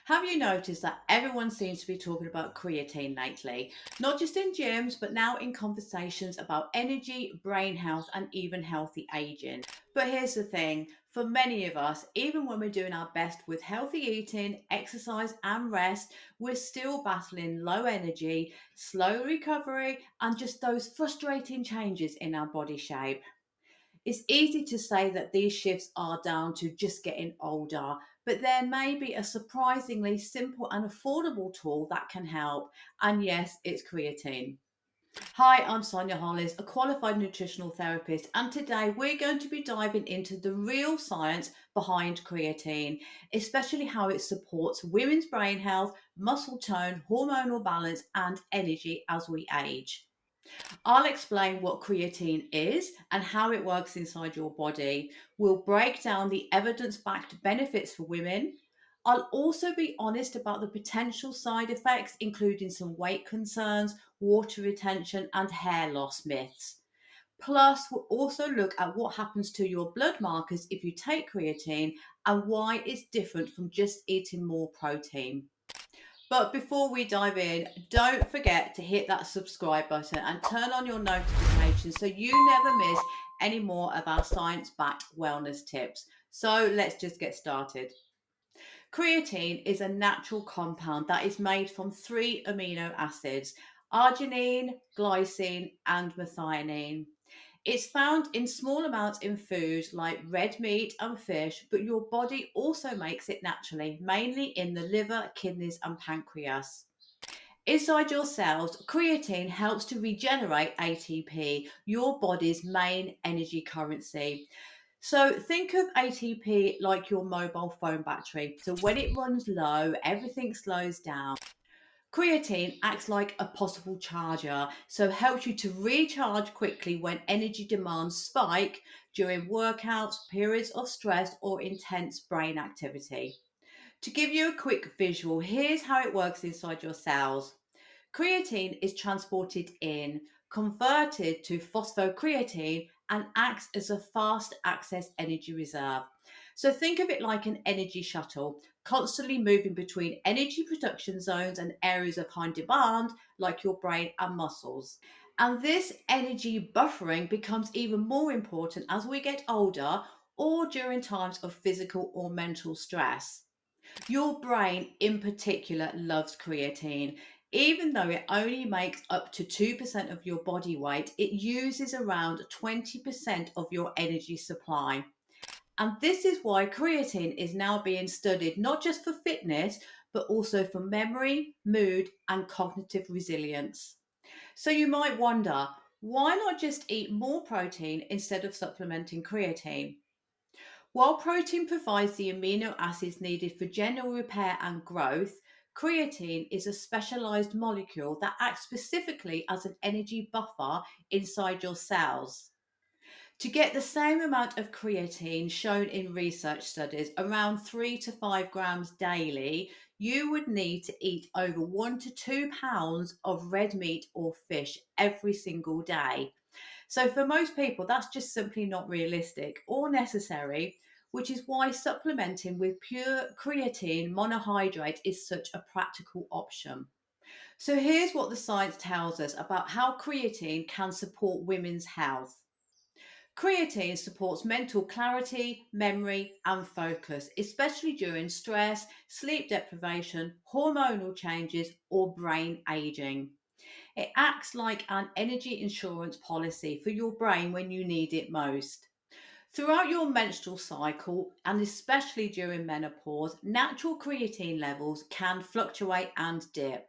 Have you noticed that everyone seems to be talking about creatine lately? Not just in gyms, but now in conversations about energy, brain health, and even healthy aging. But here's the thing, for many of us, even when we're doing our best with healthy eating, exercise, and rest, we're still battling low energy, slow recovery, and just those frustrating changes in our body shape. It's easy to say that these shifts are down to just getting older, but there may be a surprisingly simple and affordable tool that can help. And yes, it's creatine. Hi, I'm Sonia Hollis, a qualified nutritional therapist, and today we're going to be diving into the real science behind creatine, especially how it supports women's brain health, muscle tone, hormonal balance, and energy as we age. I'll explain what creatine is and how it works inside your body. We'll break down the evidence backed benefits for women. I'll also be honest about the potential side effects, including some weight concerns, water retention, and hair loss myths. Plus, we'll also look at what happens to your blood markers if you take creatine and why it's different from just eating more protein. But before we dive in, don't forget to hit that subscribe button and turn on your notifications so you never miss any more of our science backed wellness tips. So let's just get started. Creatine is a natural compound that is made from three amino acids: arginine, glycine, and methionine. It's found in small amounts in food like red meat and fish, but your body also makes it naturally, mainly in the liver, kidneys, and pancreas. Inside your cells, creatine helps to regenerate ATP, your body's main energy currency. So think of ATP like your mobile phone battery. So when it runs low, everything slows down. Creatine acts like a possible charger, so helps you to recharge quickly when energy demands spike during workouts, periods of stress, or intense brain activity. To give you a quick visual, here's how it works inside your cells. Creatine is transported in, converted to phosphocreatine, and acts as a fast access energy reserve. So think of it like an energy shuttle, constantly moving between energy production zones and areas of high demand, like your brain and muscles. And this energy buffering becomes even more important as we get older or during times of physical or mental stress. Your brain, in particular, loves creatine. Even though it only makes up to 2% of your body weight, it uses around 20% of your energy supply. And this is why creatine is now being studied not just for fitness, but also for memory, mood, and cognitive resilience. So you might wonder, why not just eat more protein instead of supplementing creatine? While protein provides the amino acids needed for general repair and growth, creatine is a specialized molecule that acts specifically as an energy buffer inside your cells. To get the same amount of creatine shown in research studies, around 3 to 5 grams daily, you would need to eat over 1 to 2 pounds of red meat or fish every single day. So for most people, that's just simply not realistic or necessary, which is why supplementing with pure creatine monohydrate is such a practical option. So here's what the science tells us about how creatine can support women's health. Creatine supports mental clarity, memory, and focus, especially during stress, sleep deprivation, hormonal changes, or brain aging. It acts like an energy insurance policy for your brain when you need it most. Throughout your menstrual cycle, and especially during menopause, natural creatine levels can fluctuate and dip.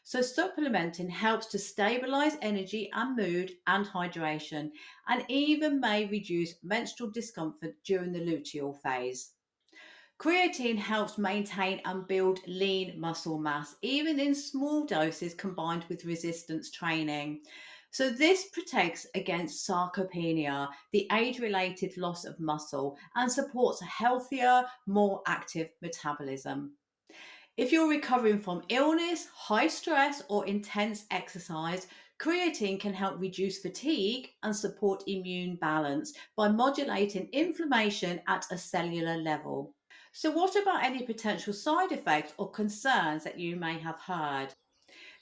So, supplementing helps to stabilize energy and mood and hydration, and even may reduce menstrual discomfort during the luteal phase. Creatine helps maintain and build lean muscle mass, even in small doses combined with resistance training. So, this protects against sarcopenia, the age related loss of muscle, and supports a healthier, more active metabolism. If you're recovering from illness, high stress, or intense exercise, creatine can help reduce fatigue and support immune balance by modulating inflammation at a cellular level. So, what about any potential side effects or concerns that you may have heard?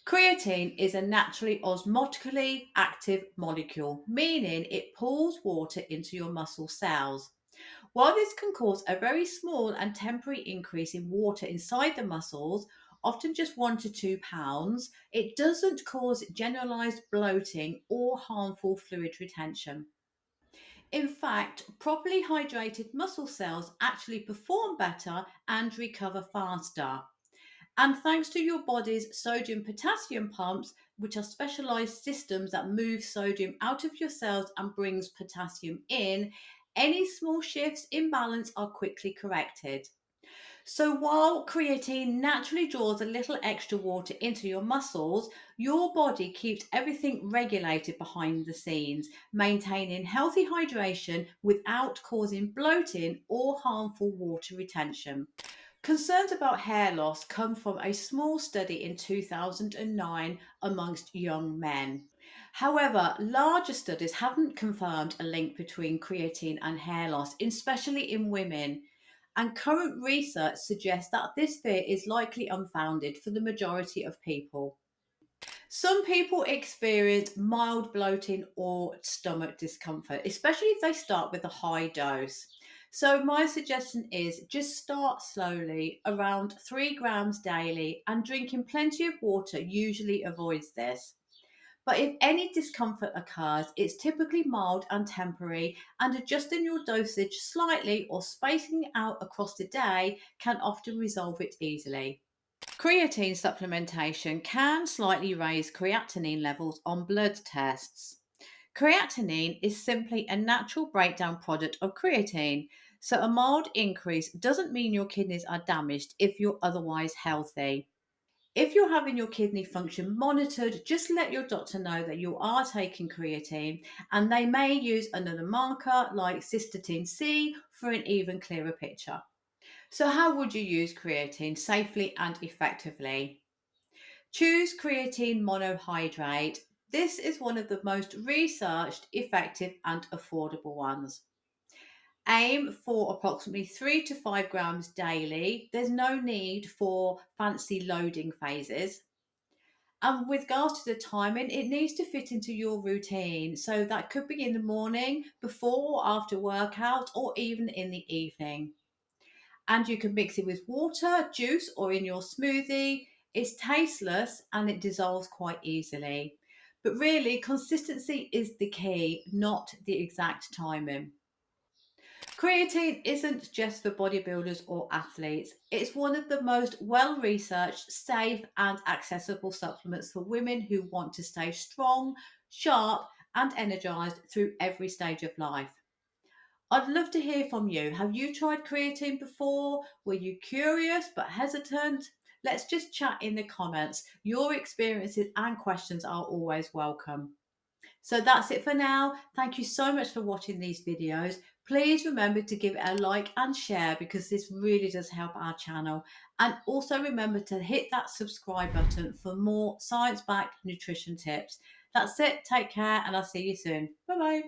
Creatine is a naturally osmotically active molecule, meaning it pulls water into your muscle cells. While this can cause a very small and temporary increase in water inside the muscles, often just 1 to 2 pounds, it doesn't cause generalized bloating or harmful fluid retention. In fact, properly hydrated muscle cells actually perform better and recover faster. And thanks to your body's sodium potassium pumps, which are specialized systems that move sodium out of your cells and brings potassium in, any small shifts in balance are quickly corrected. So while creatine naturally draws a little extra water into your muscles, your body keeps everything regulated behind the scenes, maintaining healthy hydration without causing bloating or harmful water retention. Concerns about hair loss come from a small study in 2009 amongst young men. However, larger studies haven't confirmed a link between creatine and hair loss, especially in women. And current research suggests that this fear is likely unfounded for the majority of people. Some people experience mild bloating or stomach discomfort, especially if they start with a high dose. So, my suggestion is just start slowly, around 3 grams daily, and drinking plenty of water usually avoids this. But if any discomfort occurs, it's typically mild and temporary, and adjusting your dosage slightly or spacing it out across the day can often resolve it easily. Creatine supplementation can slightly raise creatinine levels on blood tests. Creatinine is simply a natural breakdown product of creatine, so a mild increase doesn't mean your kidneys are damaged if you're otherwise healthy. If you're having your kidney function monitored, just let your doctor know that you are taking creatine and they may use another marker like cystatin C for an even clearer picture. So, how would you use creatine safely and effectively? Choose creatine monohydrate. This is one of the most researched, effective, and affordable ones. Aim for approximately 3 to 5 grams daily. There's no need for fancy loading phases. And with regards to the timing, it needs to fit into your routine. So that could be in the morning, before or after workout, or even in the evening. And you can mix it with water, juice, or in your smoothie. It's tasteless and it dissolves quite easily. But really, consistency is the key, not the exact timing. Creatine isn't just for bodybuilders or athletes. It's one of the most well researched, safe, and accessible supplements for women who want to stay strong, sharp, and energized through every stage of life. I'd love to hear from you. Have you tried creatine before? Were you curious but hesitant? Let's just chat in the comments. Your experiences and questions are always welcome. So that's it for now. Thank you so much for watching these videos. Please remember to give it a like and share because this really does help our channel. And also remember to hit that subscribe button for more science-backed nutrition tips. That's it. Take care and I'll see you soon. Bye bye.